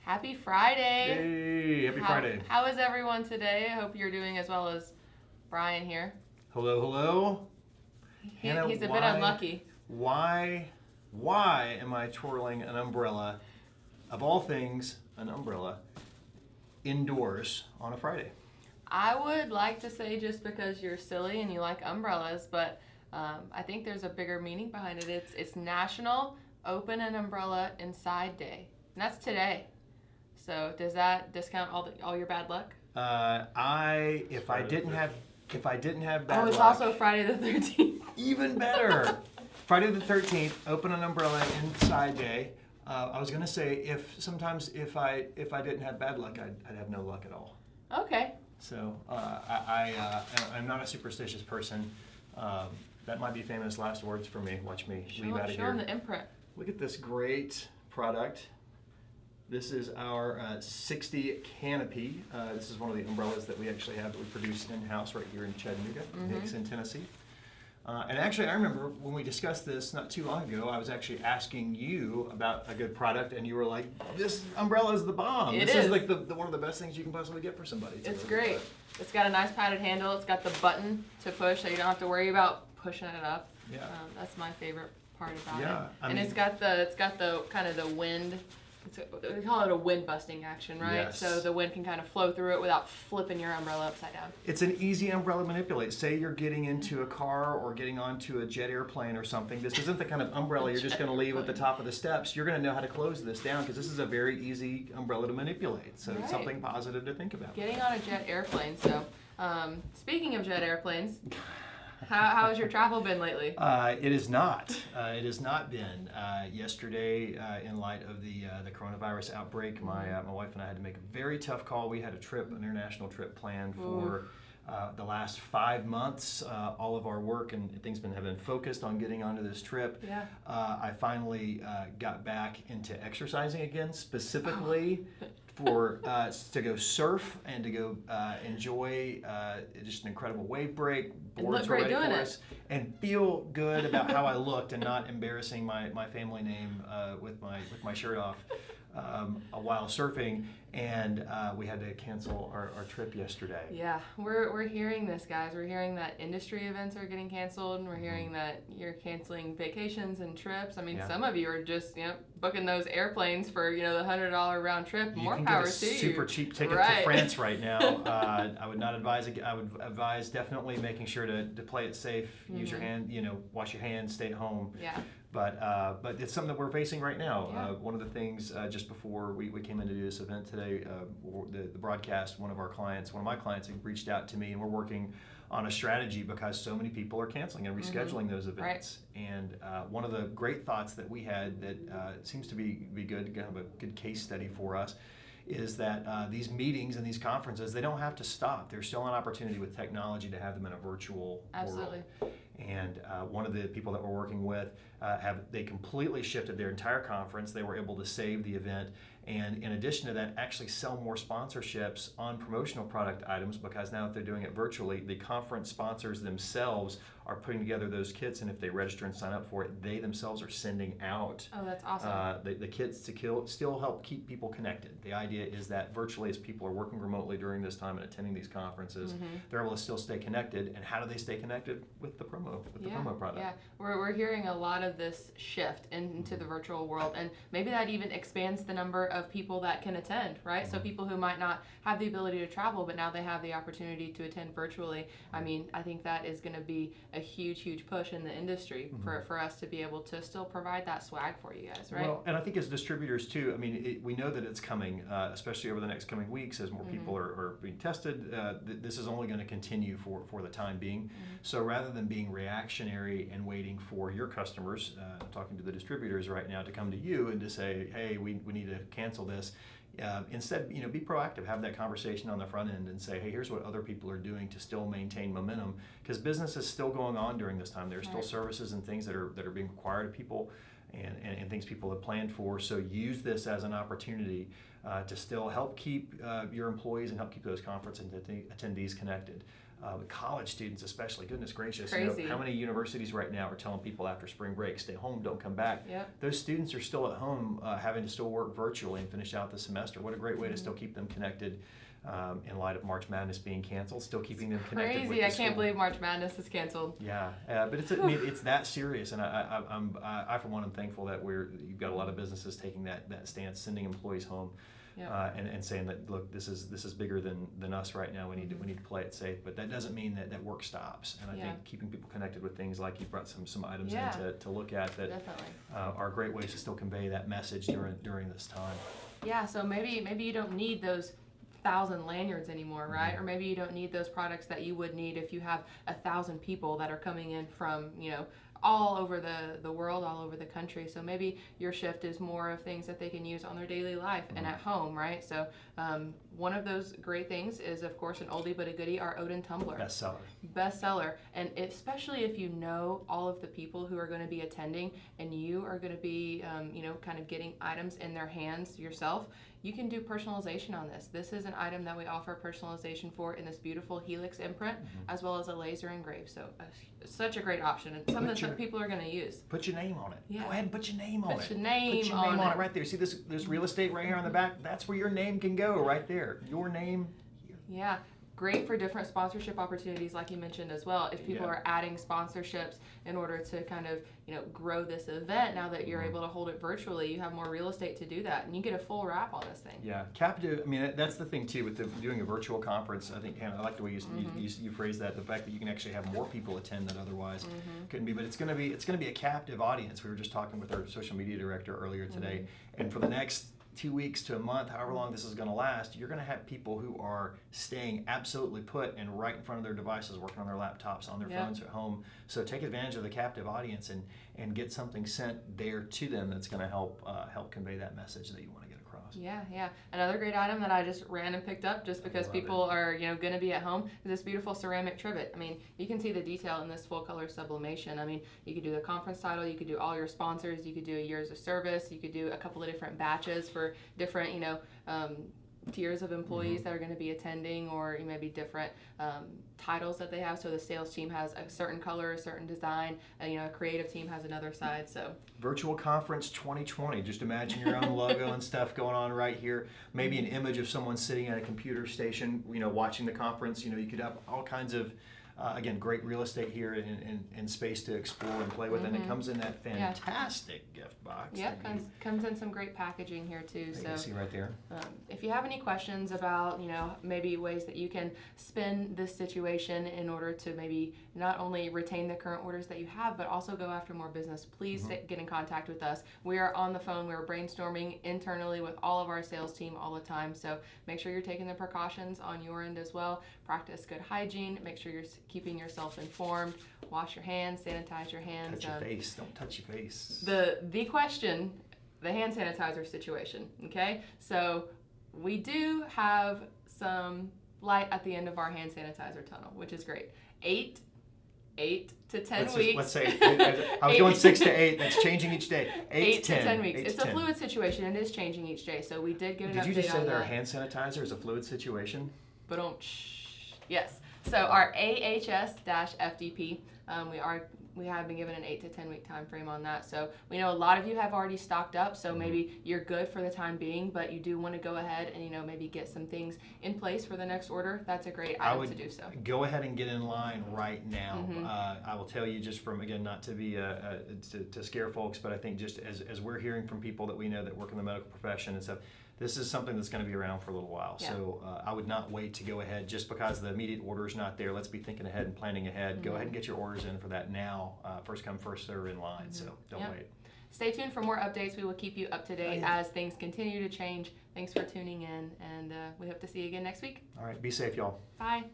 Happy Friday. Hey, happy Friday. How is everyone today? I hope you're doing as well as Brian here. Hello, hello. Hannah, He's a bit unlucky. Why am I twirling an umbrella, of all things, an umbrella, indoors on a Friday? I would like to say just because you're silly and you like umbrellas, but I think there's a bigger meaning behind it. It's National Open an Umbrella Inside Day, and that's today. So does that discount all your bad luck? If I didn't have bad luck. Oh, it's also Friday the 13th. Even better. Friday the 13th, open an umbrella inside day. I was gonna say if I didn't have bad luck, I'd have no luck at all. Okay. So I'm not a superstitious person. That might be famous last words for me. Watch me leave out of here. Show them the imprint. Look at this great product. This is our 60 Canopy. This is one of the umbrellas that we actually have that we produce in-house right here in Chattanooga, Nixon, Tennessee. And actually, I remember when we discussed this not too long ago, I was actually asking you about a good product, and you were like, this umbrella is the bomb. This is like the one of the best things you can possibly get for somebody. It's great. It's got a nice padded handle. It's got the button to push, so you don't have to worry about pushing it up. Yeah. That's my favorite part about it. I and mean, it's got the kind of the wind. We call it a wind busting action, right? Yes. So the wind can kind of flow through it without flipping your umbrella upside down. It's an easy umbrella to manipulate. Say you're getting into a car or getting onto a jet airplane or something. This isn't the kind of umbrella you're just going to leave at the top of the steps. You're going to know how to close this down because this is a very easy umbrella to manipulate. So it's something positive to think about. Getting on a jet airplane. So speaking of jet airplanes, how has your travel been lately? It is not. It has not been. Yesterday, in light of the coronavirus outbreak, my wife and I had to make a very tough call. We had an international trip planned for the last 5 months. All of our work and things have been focused on getting onto this trip. Yeah. I finally got back into exercising again, specifically for to go surf and to go enjoy just an incredible wave break. Boards were ready for us, and feel good about how I looked and not embarrassing my family name with my shirt off while surfing. And we had to cancel our trip yesterday. Yeah, we're hearing this, guys. We're hearing that industry events are getting canceled, and we're hearing that you're canceling vacations and trips. I mean, some of you are just booking those airplanes for the $100 round trip. More power to you. Super cheap ticket to France right now. I would not advise it. I would advise definitely making sure to play it safe. Use your hand. Wash your hands. Stay at home. Yeah. But it's something that we're facing right now. One of the things just before we came in to do this event today, the broadcast, one of my clients had reached out to me, and we're working on a strategy because so many people are canceling and rescheduling those events. Right. And one of the great thoughts that we had that seems to be good, kind of a good case study for us, is that these meetings and these conferences, they don't have to stop. There's still an opportunity with technology to have them in a virtual world. And one of the people that we're working with, they completely shifted their entire conference. They were able to save the event, and in addition to that, actually sell more sponsorships on promotional product items, because now that they're doing it virtually, the conference sponsors themselves are putting together those kits, and if they register and sign up for it, they themselves are sending out that's awesome. The kits to still help keep people connected. The idea is that virtually, as people are working remotely during this time and attending these conferences, they're able to still stay connected. And how do they stay connected? With the promo product. Yeah, we're hearing a lot of this shift into the virtual world, and maybe that even expands the number of people that can attend, right? So people who might not have the ability to travel, but now they have the opportunity to attend virtually. I mean, I think that is going to be a huge push in the industry for us to be able to still provide that swag for you guys, right? Well, and I think as distributors too, I mean, we know that it's coming, especially over the next coming weeks as more people are being tested. This is only going to continue for the time being. So rather than being reactionary and waiting for your customers, talking to the distributors right now, to come to you and to say, hey, we need to cancel this. Instead, be proactive. Have that conversation on the front end and say, hey, here's what other people are doing to still maintain momentum, because business is still going on during this time. There's still services and things that are being required of people, and things people have planned for. So use this as an opportunity to still help keep your employees and help keep those conference attendees connected. With college students especially, goodness gracious, Crazy. how many universities right now are telling people after spring break, stay home, don't come back. Yep. Those students are still at home having to still work virtually and finish out the semester. What a great way to still keep them connected in light of March Madness being canceled, still keeping them connected with Crazy. the I can't school. believe March Madness is canceled. Yeah, but it's that serious, and I for one am thankful that you've got a lot of businesses taking that stance, sending employees home. Yep. And saying that, look, this is bigger than us right now. We need to play it safe, but that doesn't mean that work stops. And I think keeping people connected with things like you brought some items in to look at that are great ways to still convey that message during this time. Yeah. So maybe you don't need those 1,000 lanyards anymore, right? Or maybe you don't need those products that you would need if you have 1,000 people that are coming in from all over the world, all over the country. So maybe your shift is more of things that they can use on their daily life and at home, right? So one of those great things is, of course, an oldie but a goodie, our Odin tumbler. Bestseller. And especially if you know all of the people who are going to be attending and you are going to be, kind of getting items in their hands yourself, you can do personalization on this. This is an item that we offer personalization for in this beautiful helix imprint, as well as a laser engrave. So such a great option, and something that people are going to use. Put your name on it. Yeah. Go ahead and put your name on it. Put your name on it right there. See this real estate right here on the back? That's where your name can go, right there. Your name here. Yeah. Great for different sponsorship opportunities, like you mentioned as well. If people are adding sponsorships in order to kind of, grow this event, now that you're able to hold it virtually, you have more real estate to do that, and you get a full wrap on this thing. Yeah, captive. I mean, that's the thing too with doing a virtual conference. I think, Hannah, I like the way you phrased that. The fact that you can actually have more people attend that otherwise couldn't be. But it's going to be a captive audience. We were just talking with our social media director earlier today, and for the next 2 weeks to a month, however long this is going to last, you're going to have people who are staying absolutely put and right in front of their devices, working on their laptops, on their phones at home. So take advantage of the captive audience and get something sent there to them that's going to help convey that message that you want to get across. Yeah. Another great item that I just ran and picked up just because people are, going to be at home is this beautiful ceramic trivet. I mean, you can see the detail in this full color sublimation. I mean, you could do the conference title, you could do all your sponsors, you could do years of service, you could do a couple of different batches for different, tiers of employees that are going to be attending, or maybe different titles that they have. So the sales team has a certain color, a certain design, a creative team has another side. So Virtual Conference 2020, just imagine your own logo and stuff going on right here. Maybe an image of someone sitting at a computer station, watching the conference. You could have all kinds of again, great real estate here and space to explore and play with, and it comes in that fantastic gift box. Yep, comes in some great packaging here too. You can see right there. If you have any questions about, maybe ways that you can spin this situation in order to maybe not only retain the current orders that you have, but also go after more business, please get in contact with us. We are on the phone. We're brainstorming internally with all of our sales team all the time. So make sure you're taking the precautions on your end as well. Practice good hygiene. Make sure you're keeping yourself informed. Wash your hands, sanitize your hands. Touch your face. Don't touch your face. The question, the hand sanitizer situation, okay? So we do have some light at the end of our hand sanitizer tunnel, which is great. 8 to 10 weeks. Let's say, I was going 6 to 8. That's changing each day. 8 to 10 weeks. It's a fluid situation. It is changing each day. So we did get an update on that. Did you just say that our hand sanitizer is a fluid situation? But yes. So our AHS-FDP, we have been given an 8 to 10 week time frame on that. So we know a lot of you have already stocked up, so maybe you're good for the time being, but you do want to go ahead and maybe get some things in place for the next order. That's a great item to do so. Go ahead and get in line right now. I will tell you, just from, again, not to be to scare folks, but I think just as we're hearing from people that we know that work in the medical profession and stuff, this is something that's going to be around for a little while. Yeah. So I would not wait to go ahead just because the immediate order is not there. Let's be thinking ahead and planning ahead. Go ahead and get your orders in for that now. First come, first serve in line. So don't wait. Stay tuned for more updates. We will keep you up to date as things continue to change. Thanks for tuning in, and we hope to see you again next week. All right. Be safe, y'all. Bye.